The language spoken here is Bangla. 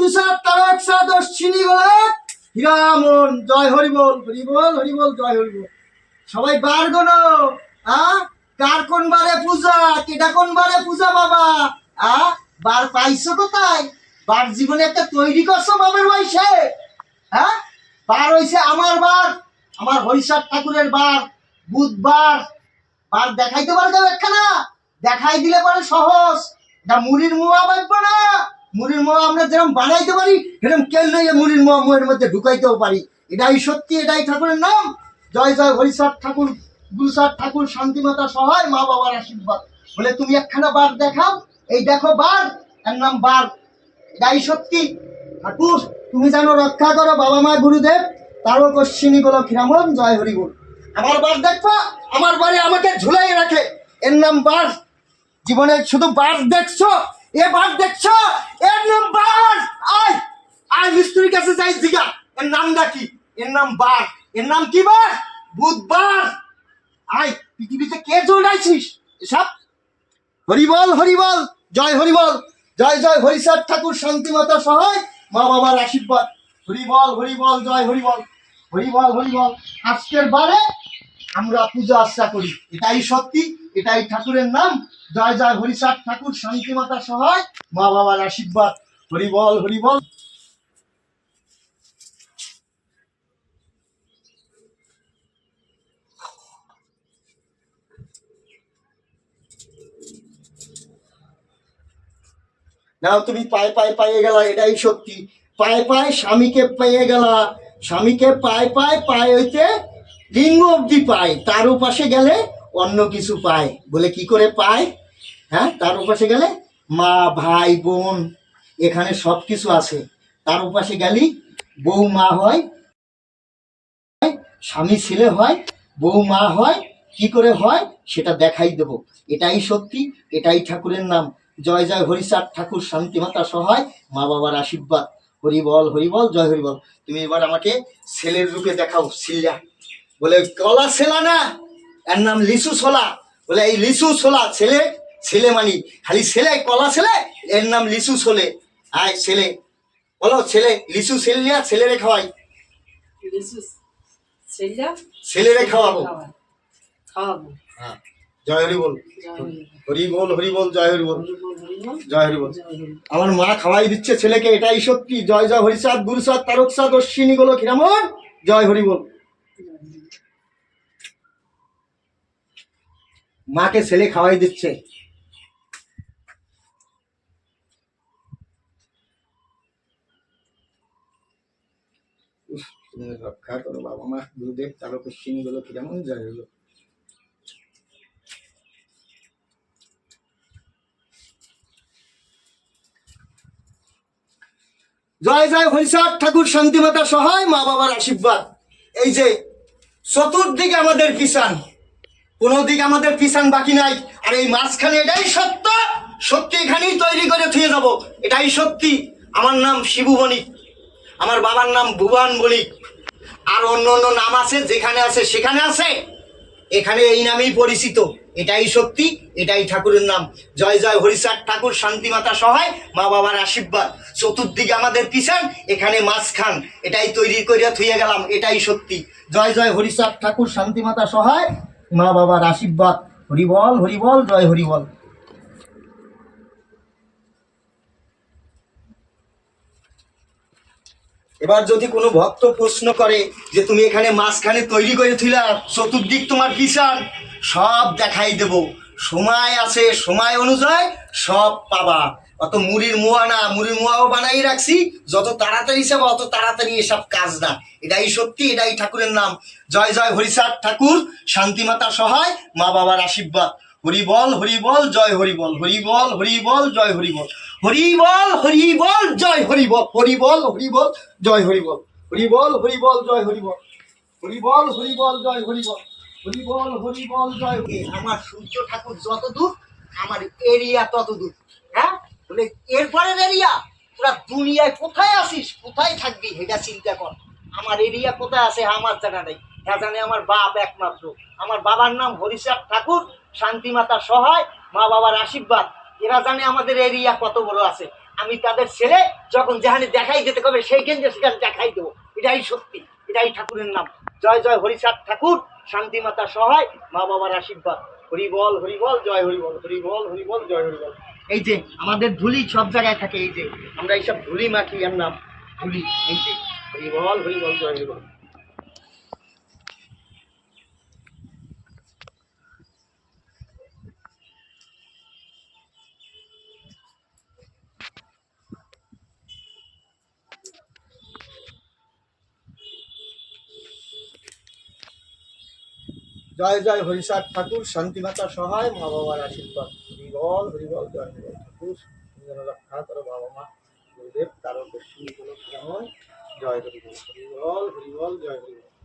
গুরুসার তারক সা দর্শিনী বলে হিরামন জয় হরি বল হরি বল হরি বল জয় হরি বল। সবাই বার গোনো কার কোন বারে পূজা কেটা কোন বারে পূজা বাবা বার পাইছো কোথায়? বার জীবনে একটা তৈরি করছো বাবার বয়সে। বার হইছে আমার বার, আমার হরিচাঁদ ঠাকুরের বার, বুধবার। বার দেখাইতে পারবে একখানা? দেখাই দিলে পরে সহজ। এটা মুড়ির মোয়া বাঁধবো না। মুড়ির মোয়া আমরা যেরকম বানাইতে পারি সেরকম কেন মুড়ির মোয়া মুয়ের মধ্যে ঢুকাইতেও পারি। এটাই সত্যি, এটাই ঠাকুরের নাম। জয় জয় হরিচাঁদ ঠাকুর, গুরুচাঁদ ঠাকুর, শান্তিমাতা সহায়, মা বাবার আশীর্বাদ। বলে তুমি একখানা বার দেখাও। এই দেখো বার, এর নাম বার। এটাই সত্যি। ঠাকুর তুমি জানো রক্ষা করো বাবা মা গুরুদেব, তারও কশ্চিনী গোলক হিরামন জয় হরি বল। আমার বার দেখবা, আমার বারে আমাকে ঝুলাই রাখে, এর নাম বার। জীবনে শুধু বার দেখছো, এ বার দেখছো, এর নাম বার। আয় আয় মিস্ত্রির কাছে যাই জিগা এর নামটা কি। এর নাম বার। এর নাম কি বার? বুধবার। আয় পৃথিবীতে কে জড়াইছিস এসব? হরিবল হরিবল জয় হরিবল। জয় জয় হরিচাঁদ ঠাকুর, শান্তিমাতা সহায়, মা বাবার আশীর্বাদ। হরিবল হরিবল জয় হরিবল, হরিবল হরিবল। আজকের বারে আমরা পূজা আর্চা করি, এটাই সত্যি, এটাই ঠাকুরের নাম। জয় জয় হরিচাঁদ ঠাকুর, শান্তিমাতা সহায়, মা বাবার আশীর্বাদ। হরিবল হরিবল। নাও তুমি পায়ে পায়ে পাইয়ে গেলা, এটাই সত্যি। পায়ে পায়ে স্বামীকে পেয়ে গেলা, স্বামীকে পায়ে পায়ে পায়ে হইতে লিঙ্গ অব্দি পায়, তার উপাসে গেলে অন্য কিছু পায়। বলে কি করে পায়? তার উপাসে গেলে মা ভাই বোন এখানে সব কিছু আছে। তার উপাসে গেলি বউ মা হয়, স্বামী ছেলে হয়, বউ মা হয়। কি করে হয় সেটা দেখাই দেব। এটাই সত্যি, এটাই ঠাকুরের নাম। জয় জয় হরিচাঁদ ঠাকুর, শান্তিমাতা সহায়, মা বাবার আশীর্বাদ। হরিবল হরিবল জয় হরিবল। তুমি এবার আমাকে ছেলের রূপে দেখাও। ছিলা বলে কলা ছেলা না, এর নাম লিচু ছোলা। বলে এই লিচু ছোলা ছেলে, ছেলে মানি খালি ছেলে, কলা ছেলে, এর নাম লিচু ছোলে। আয় ছেলে বলো, ছেলে লিচু ছেলিয়া ছেলেরে খাওয়াই, ছেলেরে খাওয়াবো। জয় হরি বল, হরি বল হরি বল জয় হরি বল, জয় হরি বল। আমার মা খাওয়াই দিচ্ছে ছেলেকে, এটাই সত্যি। জয় জয় হরিচাঁদ গুরুচাঁদ তারকচাঁদ অশ্বিনী গোলক হিরামন জয় হরি বল। মাকে ছেলে খাওয়াই দিচ্ছে। রক্ষা করো বাবা মা গুরুদেব, তারক অশ্বিনী গোলক হিরামন জয় হরি বল। জয় জয় হরিচাঁদ ঠাকুর, শান্তিমাতা সহায়, মা বাবার আশীর্বাদ। এই যে চতুর্দিকে আমাদের কিষান, কোনো দিকে আমাদের কিষান বাকি নাই। আর এই মাঝখানে এটাই সত্য, সত্যি এখানেই তৈরি করে থুয়ে যাব। এটাই সত্যি। আমার নাম শিবু বণিক, আমার বাবার নাম ভুবন বণিক। আর অন্য অন্য নাম আছে, যেখানে আছে সেখানে আছে, এখানে এই নামেই পরিচিত। এটাই সত্যি, এটাই ঠাকুরের নাম। জয় জয় হরিচাঁদ ঠাকুর, শান্তিমাতা সহায়, মা বাবার আশীর্বাদ। চতুর্দিকে আমাদের কিষান, এখানে মাঝখান, এটাই তৈরি করিয়া থুয়ে গেলাম। এটাই সত্যি। জয় জয় হরিচাঁদ ঠাকুর, শান্তিমাতা সহায়, মা বাবার আশীর্বাদ। হরিবল হরিবল জয় হরিবল। এবার যদি কোনো ভক্ত প্রশ্ন করে যে তুমি এখানে মাঝখানে তৈরি করে থুইলা, চতুর্দিক তোমার কিষান, সব দেখাই দেব। সময় আছে, সময় অনুযায়ী সব পাবা। অত মুড়ির মোয়া না, মুড়ির মোয়াও বানাই রাখছি। যত তাড়াতাড়ি যাবো অত তাড়াতাড়ি এসব কাজ না। এটাই সত্যি, এটাই ঠাকুরের নাম। জয় জয় হরিচাঁদ ঠাকুর, শান্তিমাতা সহায়, মা বাবার আশীর্বাদ। হরিবল হরিবল জয় হরিবল, হরিবল হরিবল জয় হরিবল, হরিবল হরিবল জয় হরিবল, হরিবল হরিবল জয় হরিবল, হরিবল হরিবল জয় হরিবল, হরিবল হরিবল জয় হরিবল, হরিবল হরিবল জয়। আমার সূর্য ঠাকুর যত দূর, আমার এরিয়া তত দূর। বলে এরপরের এরিয়া পুরা দুনিয়ায় কোথায় আসিস, কোথায় থাকবি, এটা চিন্তা কর। আমার এরিয়া কোথায় আছে আমার জানা নেই, হ্যাঁ জানে আমার বাপ একমাত্র। আমার বাবার নাম হরিচাঁদ ঠাকুর, শান্তিমাতা সহায়, মা বাবার আশীর্বাদ। এরা জানে আমাদের এরিয়া কত বড় আছে। আমি তাদের ছেলে, যখন যেখানে দেখাই যেতে হবে সেইখানে সেখানে দেখাই দেবো। এটাই সত্যি, এটাই ঠাকুরের নাম। জয় জয় হরিচাঁদ ঠাকুর, শান্তি মাতা সহায়, মা বাবার আশীর্বাদ। হরি বল হরি বল, জয় হরি বল, হরি বল হরি বল, জয় হরি বল। এই যে আমাদের ধুলি সব জায়গায় থাকে, এই যে আমরা এইসব ধুলি মাখি, এর নাম ধুলি। এই যে হরি বল হরি বল, জয় হরি বল। জয় জয় হরিচাঁদ ঠাকুর, শান্তি মাতা সহায়, মা বাবার আশীর্বাদ। হরি বল হরি বল, জয় হরি বল। ঠাকুর যেন রক্ষা করো বাবা মা গুরুদেব, কারো বেশি কোনো কেমন। জয় হরি বল হরি বল হরি বল, জয় হরি বল।